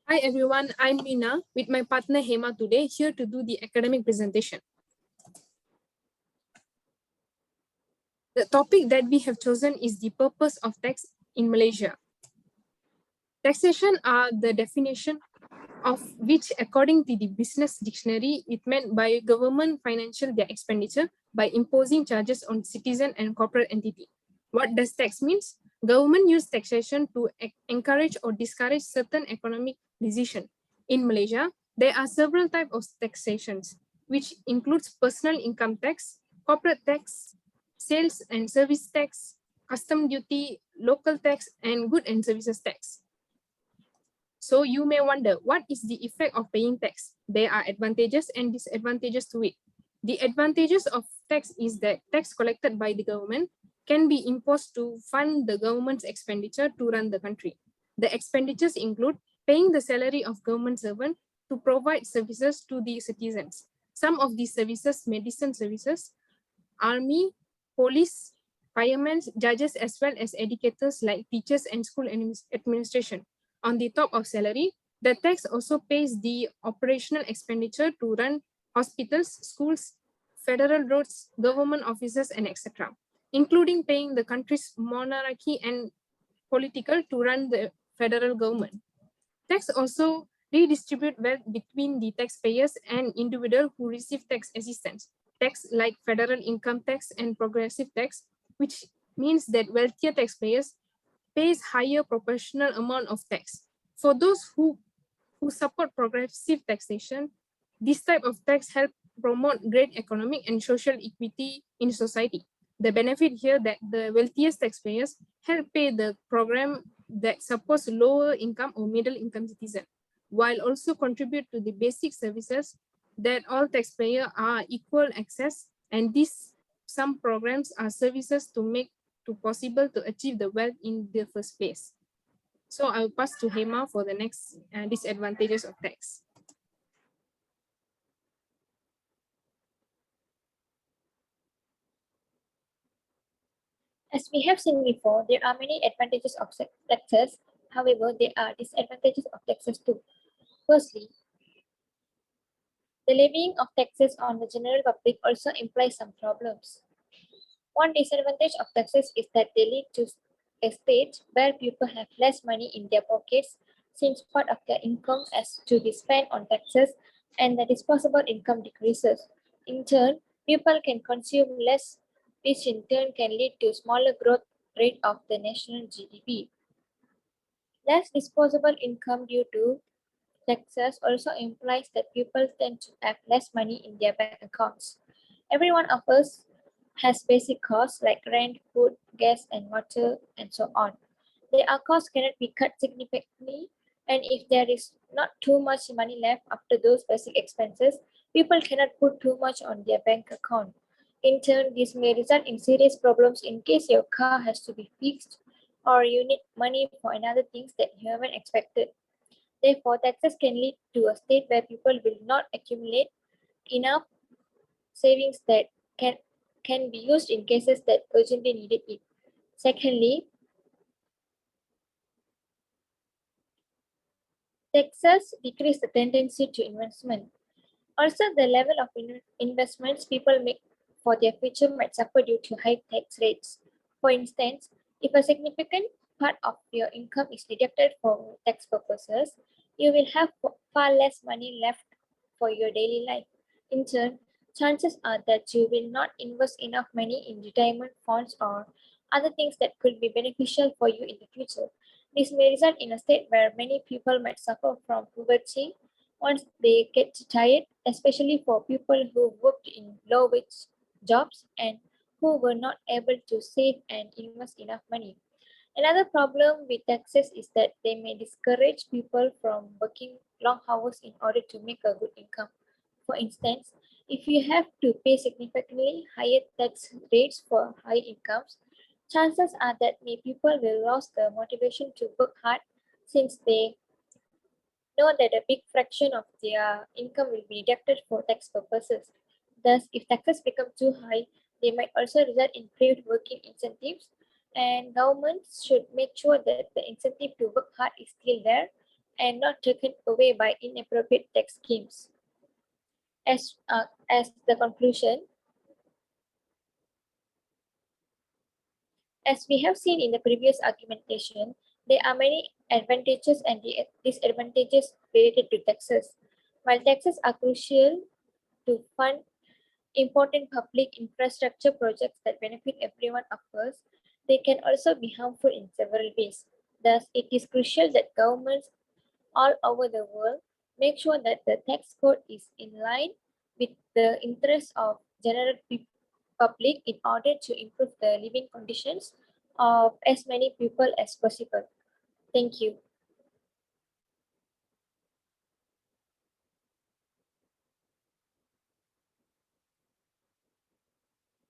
Hi everyone, I'm Meena with my partner Hema today, here to do the academic presentation. The topic that we have chosen is the purpose of tax in Malaysia. Taxation are the definition of which, according to the business dictionary, it meant by government financial their expenditure by imposing charges on citizen and corporate entity. What does tax means? Government use taxation to encourage or discourage certain economic decision. In Malaysia, there are several types of taxations, which includes personal income tax, corporate tax, sales and service tax, custom duty, local tax, and good and services tax. So you may wonder, what is the effect of paying tax? There are advantages and disadvantages to it. The advantages of tax is that tax collected by the government can be imposed to fund the government's expenditure to run the country. The expenditures include paying the salary of government servant to provide services to the citizens. Some of these services, medicine services, army, police, firemen, judges, as well as educators like teachers and school administration. On the top of salary, the tax also pays the operational expenditure to run hospitals, schools, federal roads, government offices, and etc., including paying the country's monarchy and political to run the federal government. Tax also redistribute wealth between the taxpayers and individuals who receive tax assistance. Tax like federal income tax and progressive tax, which means that wealthier taxpayers pays higher proportional amount of tax. For those who support progressive taxation, this type of tax help promote great economic and social equity in society. The benefit here that the wealthiest taxpayers help pay the program that supports lower income or middle income citizen, while also contribute to the basic services that all taxpayers are equal access, and these some programs are services to make to possible to achieve the wealth in the first place. So I will pass to Hema for the next disadvantages of tax. As we have seen before, there are many advantages of taxes. However, there are disadvantages of taxes too. Firstly, the levying of taxes on the general public also implies some problems. One disadvantage of taxes is that they lead to a state where people have less money in their pockets since part of their income has to be spent on taxes and the disposable income decreases. In turn, people can consume less, which in turn can lead to smaller growth rate of the national GDP. Less disposable income due to taxes also implies that people tend to have less money in their bank accounts. Every one of us has basic costs like rent, food, gas, and water, and so on. Their costs cannot be cut significantly, and if there is not too much money left after those basic expenses, people cannot put too much on their bank account. In turn, this may result in serious problems in case your car has to be fixed or you need money for another things that you haven't expected. Therefore, taxes can lead to a state where people will not accumulate enough savings that can be used in cases that urgently needed it. Secondly, taxes decrease the tendency to investment. Also, the level of investments people make for their future might suffer due to high tax rates. For instance, if a significant part of your income is deducted for tax purposes, you will have far less money left for your daily life. In turn, chances are that you will not invest enough money in retirement funds or other things that could be beneficial for you in the future. This may result in a state where many people might suffer from poverty once they get tired, especially for people who worked in low wage jobs and who were not able to save and invest enough money. Another problem with taxes is that they may discourage people from working long hours in order to make a good income. For instance, if you have to pay significantly higher tax rates for high incomes, chances are that many people will lose the motivation to work hard since they know that a big fraction of their income will be deducted for tax purposes. Thus, if taxes become too high, they might also result in private working incentives, and governments should make sure that the incentive to work hard is still there and not taken away by inappropriate tax schemes. As the conclusion, as we have seen in the previous argumentation, there are many advantages and disadvantages related to taxes. While taxes are crucial to fund important public infrastructure projects that benefit everyone of us, they can also be harmful in several ways. Thus, it is crucial that governments all over the world make sure that the tax code is in line with the interests of general public in order to improve the living conditions of as many people as possible. Thank you.